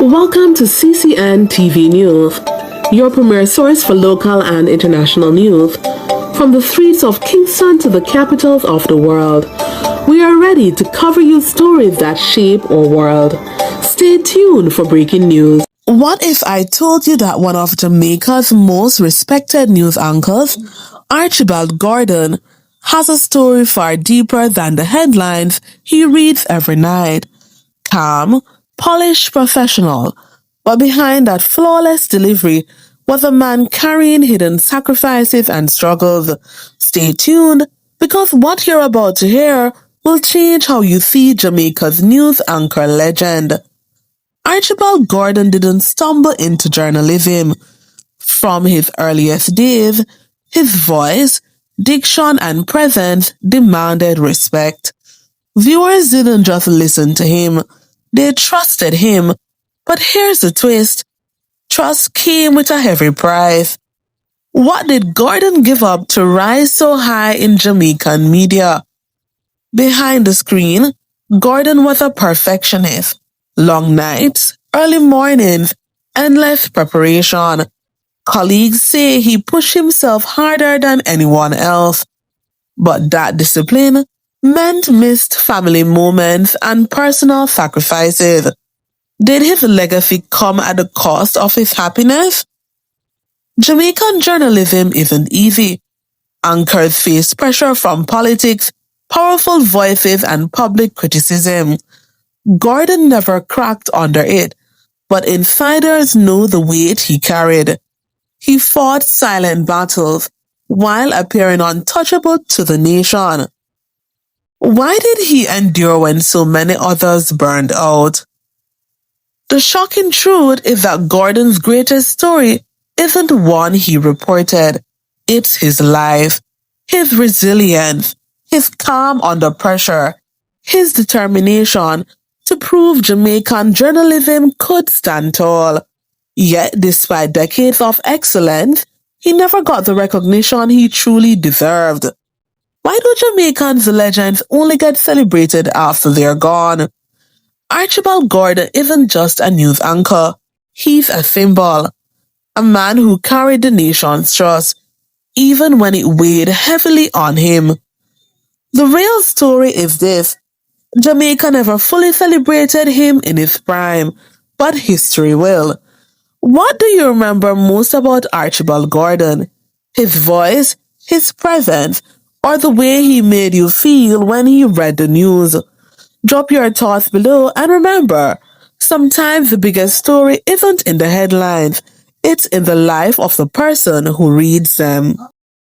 Welcome to CCN TV News, your premier source for local and international news. From the streets of Kingston to the capitals of the world, we are ready to cover you stories that shape our world. Stay tuned for breaking news. What if I told you that one of Jamaica's most respected news anchors, Archibald Gordon, has a story far deeper than the headlines he reads every night? Calm, polished professional, but behind that flawless delivery was a man carrying hidden sacrifices and struggles. Stay tuned, because what you're about to hear will change how you see Jamaica's news anchor legend. Archibald Gordon didn't stumble into journalism. From his earliest days, his voice, diction, and presence demanded respect. Viewers didn't just listen to him, they trusted him. But here's the twist. Trust came with a heavy price. What did Gordon give up to rise so high in Jamaican media? Behind the screen, Gordon was a perfectionist. Long nights, early mornings, endless preparation. Colleagues say he pushed himself harder than anyone else. But that discipline meant missed family moments and personal sacrifices. Did his legacy come at the cost of his happiness? Jamaican journalism isn't easy. Anchors face pressure from politics, powerful voices, and public criticism. Gordon never cracked under it, but insiders know the weight he carried. He fought silent battles while appearing untouchable to the nation. Why did he endure when so many others burned out? The shocking truth is that Gordon's greatest story isn't one he reported. It's his life, his resilience, his calm under pressure, his determination to prove Jamaican journalism could stand tall. Yet, despite decades of excellence, he never got the recognition he truly deserved. Why do Jamaicans' legends only get celebrated after they're gone? Archibald Gordon isn't just a news anchor. He's a symbol. A man who carried the nation's trust, even when it weighed heavily on him. The real story is this. Jamaica never fully celebrated him in his prime, but history will. What do you remember most about Archibald Gordon? His voice, his presence, or the way he made you feel when he read the news? Drop your thoughts below, and remember, sometimes the biggest story isn't in the headlines, it's in the life of the person who reads them.